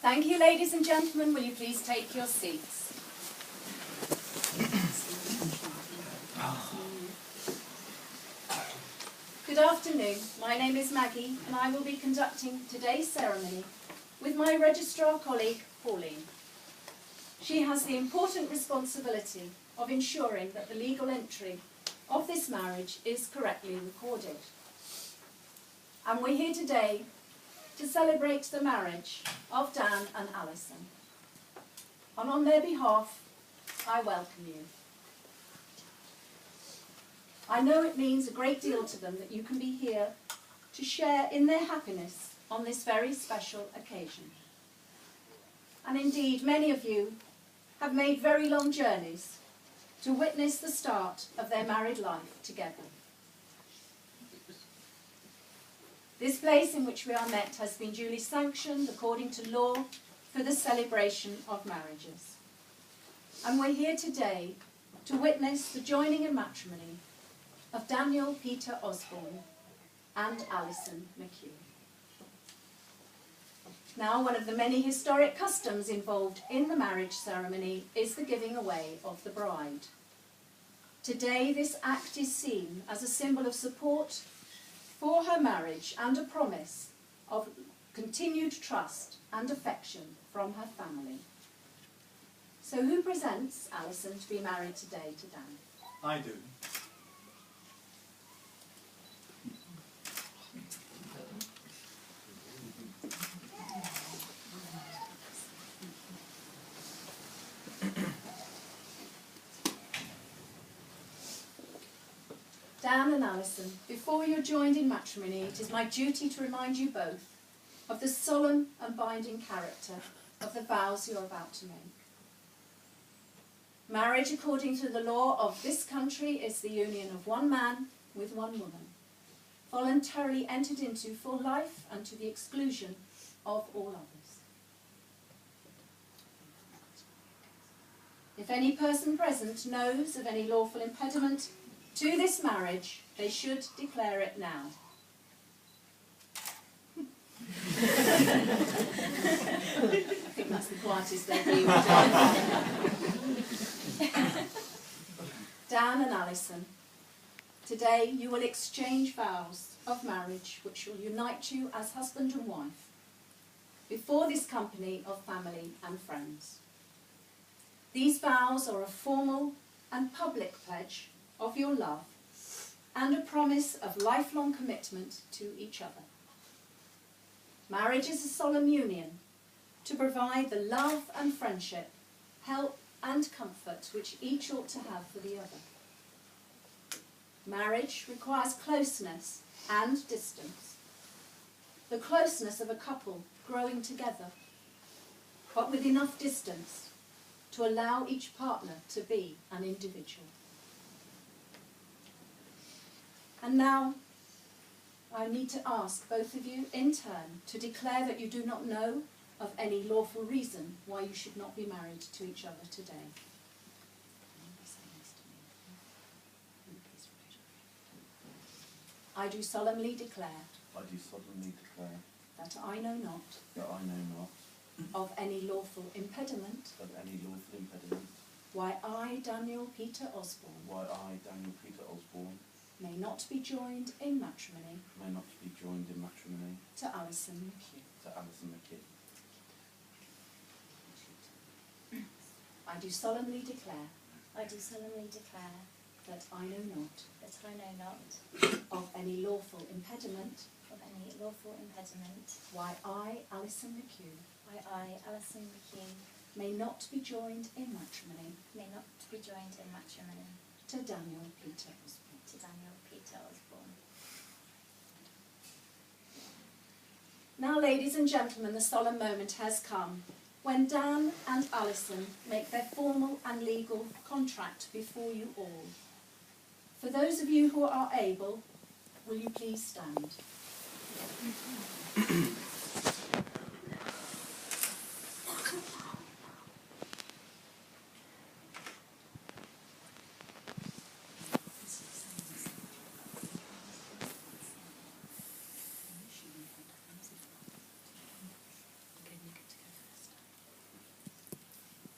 Thank you, ladies and gentlemen. Will you please take your seats? Good afternoon. My name is Maggie, and I will be conducting today's ceremony with my registrar colleague, Pauline. She has the important responsibility of ensuring that the legal entry of this marriage is correctly recorded. And we're here today to celebrate the marriage of Dan and Alison. And on their behalf, I welcome you. I know it means a great deal to them that you can be here to share in their happiness on this very special occasion. And indeed, many of you have made very long journeys to witness the start of their married life together. This place in which we are met has been duly sanctioned according to law for the celebration of marriages. And we're here today to witness the joining in matrimony of Daniel Peter Osborne and Alison McHugh. Now, one of the many historic customs involved in the marriage ceremony is the giving away of the bride. Today, this act is seen as a symbol of support for her marriage and a promise of continued trust and affection from her family. So who presents Alison to be married today to Dan? I do. Dan and Alison, before you're joined in matrimony, it is my duty to remind you both of the solemn and binding character of the vows you're about to make. Marriage, according to the law of this country, is the union of one man with one woman, voluntarily entered into for life and to the exclusion of all others. If any person present knows of any lawful impediment to this marriage, they should declare it now. I think that's the quietest they've been. Dan and Alison, today you will exchange vows of marriage which will unite you as husband and wife before this company of family and friends. These vows are a formal and public pledge of your love and a promise of lifelong commitment to each other. Marriage is a solemn union to provide the love and friendship, help and comfort which each ought to have for the other. Marriage requires closeness and distance. The closeness of a couple growing together, but with enough distance to allow each partner to be an individual. And now, I need to ask both of you in turn to declare that you do not know of any lawful reason why you should not be married to each other today. I do solemnly declare. I do solemnly declare. That I know not. That I know not. Of any lawful impediment. Of any lawful impediment. Why I, Daniel Peter Osborne. Why I, Daniel Peter Osborne. May not be joined in matrimony. May not be joined in matrimony. To Alison McHugh. To Alison McHugh. I do solemnly declare. I do solemnly declare That I know not. that I know not Of any lawful impediment. of any lawful impediment Why I, Alison McHugh. why I, Alison McHugh, May not be joined in matrimony. may not be joined in matrimony To Daniel Peter Osborne. to Daniel Peter Osborne. Now, ladies and gentlemen, the solemn moment has come when Dan and Alison make their formal and legal contract before you all. For those of you who are able, will you please stand?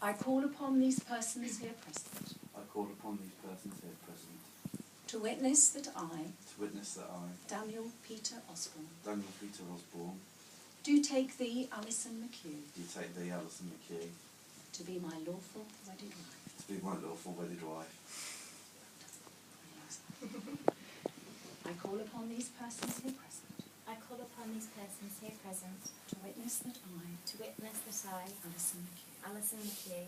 I call upon these persons here present I call upon these persons here present to witness that I, Daniel Peter Osborne, Osborne, do take thee, Alison McHugh, do take thee, Alison McHugh, to be my lawful wedded wife. to be my lawful wedded wife. I call upon these persons here present I call upon these persons here present to witness that I, Alison McHugh,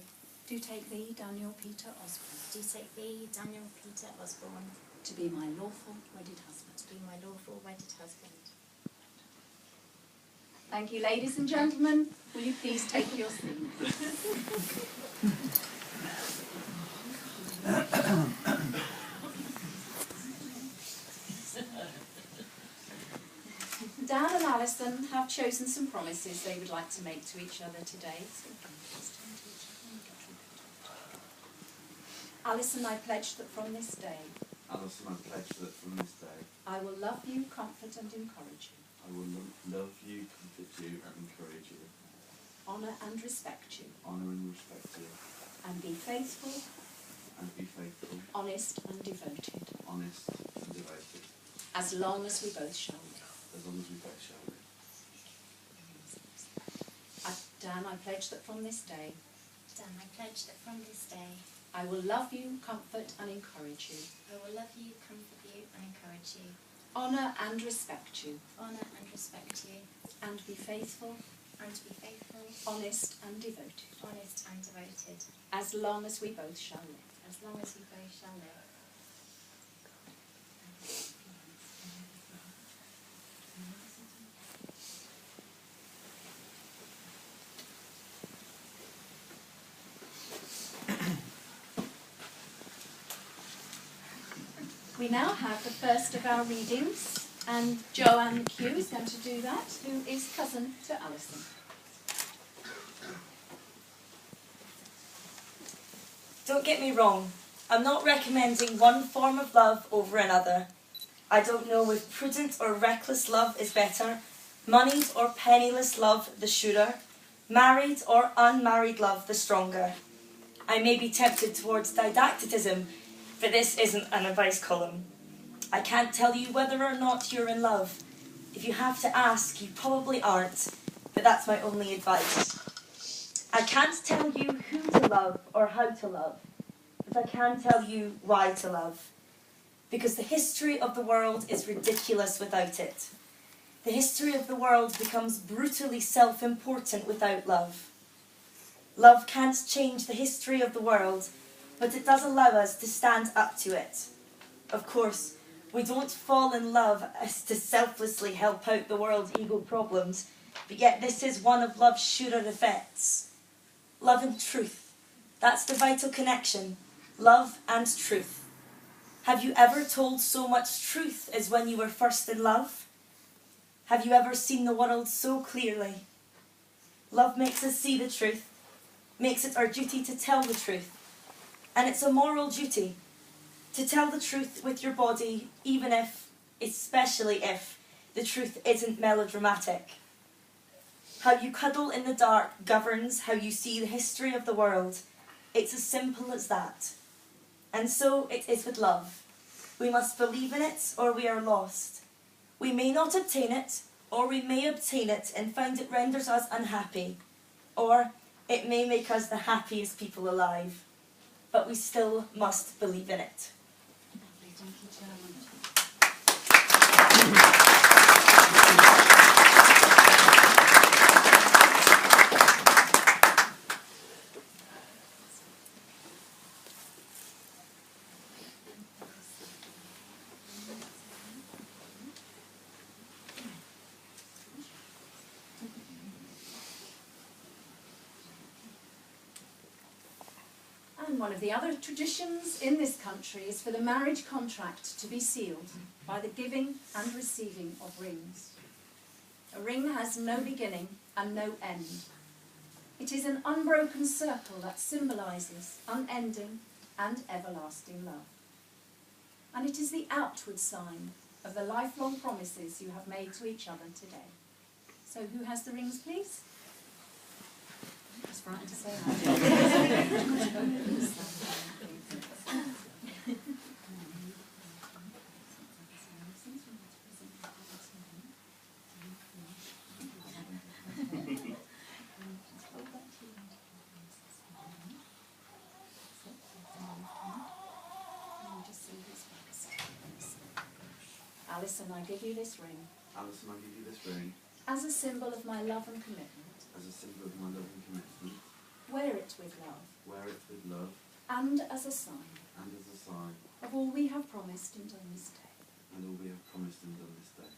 do take thee, Daniel Peter Osborne, do take thee, Daniel Peter Osborne, to be my lawful wedded husband. to be my lawful wedded husband. Thank you, ladies and gentlemen. Will you please take your seats? Dan and Alison have chosen some promises they would like to make to each other today. Alison, I pledge that from this day Alison, I pledge that from this day I will love you, comfort and encourage you, I will love you, comfort you and encourage you, honour and respect you, honour and respect you, and be faithful, honest and devoted, as long as we both shall live. as long as we both shall live. Dan, I pledge that from this day Dan, I pledge that from this day I will love you, comfort and encourage you, I will love you, comfort you and encourage you, honour and respect you, honour and respect you, and be faithful, honest and devoted, as long as we both shall live. as long as we both shall live. We now have the first of our readings, and Joanne McHugh is going to do that, who is cousin to Alison. Don't get me wrong, I'm not recommending one form of love over another. I don't know if prudent or reckless love is better, moneyed or penniless love the surer, married or unmarried love the stronger. I may be tempted towards didacticism, but this isn't an advice column. I can't tell you whether or not you're in love. If you have to ask, you probably aren't, but that's my only advice. I can't tell you who to love or how to love, but I can tell you why to love. Because the history of the world is ridiculous without it. The history of the world becomes brutally self-important without love. Love can't change the history of the world, but it does allow us to stand up to it. Of course, we don't fall in love as to selflessly help out the world's ego problems, but yet this is one of love's surer effects. Love and truth. That's the vital connection. Love and truth. Have you ever told so much truth as when you were first in love? Have you ever seen the world so clearly? Love makes us see the truth, makes it our duty to tell the truth. And it's a moral duty to tell the truth with your body, even if, especially if, the truth isn't melodramatic. How you cuddle in the dark governs how you see the history of the world. It's as simple as that. And so it is with love. We must believe in it or we are lost. We may not obtain it, or we may obtain it and find it renders us unhappy, or it may make us the happiest people alive. But we still must believe in it. And one of the other traditions in this country is for the marriage contract to be sealed by the giving and receiving of rings. A ring has no beginning and no end. It is an unbroken circle that symbolises unending and everlasting love. And it is the outward sign of the lifelong promises you have made to each other today. So who has the rings, please? frightened to say that. Alison, I give you this ring Alison, I give you this ring as a symbol of my love and commitment. as a symbol of my love and commitment. Wear it with love Wear it with love and as a sign and as a sign of all we have promised and done this day. and all we have promised and done this day.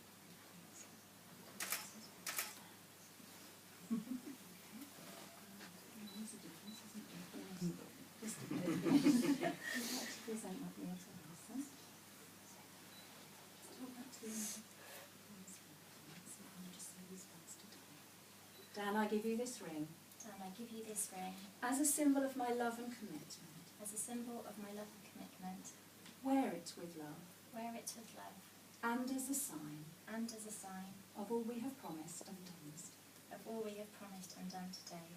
Dan, I give you this ring Dan, I give you this ring as a symbol of my love and commitment. as a symbol of my love and commitment. Wear it with love Wear it with love and as a sign and as a sign of all we have promised and done this day. of all we have promised and done today.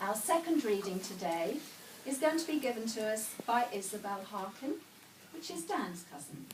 Our second reading today is going to be given to us by Isabel Harkin, which is Dan's cousin.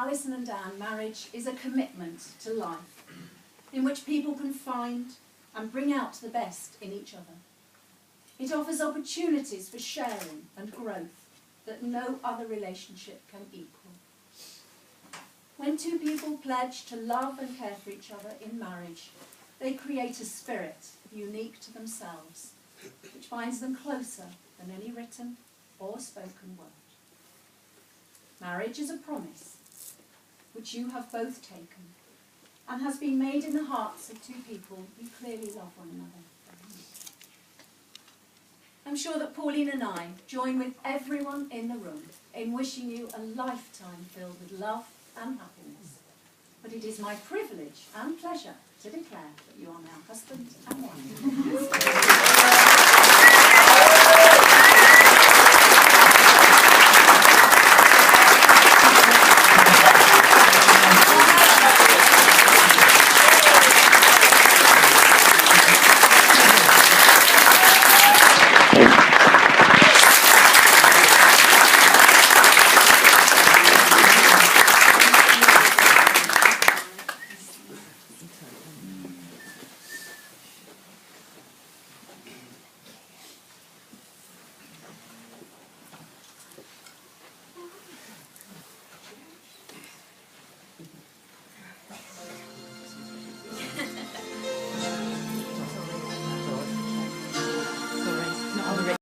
Alison and Dan, marriage is a commitment to life in which people can find and bring out the best in each other. It offers opportunities for sharing and growth that no other relationship can equal. When two people pledge to love and care for each other in marriage, they create a spirit unique to themselves, which binds them closer than any written or spoken word. Marriage is a promise which you have both taken and has been made in the hearts of two people who clearly love one another. I'm sure that Pauline and I join with everyone in the room in wishing you a lifetime filled with love and happiness. But it is my privilege and pleasure to declare that you are now husband and wife.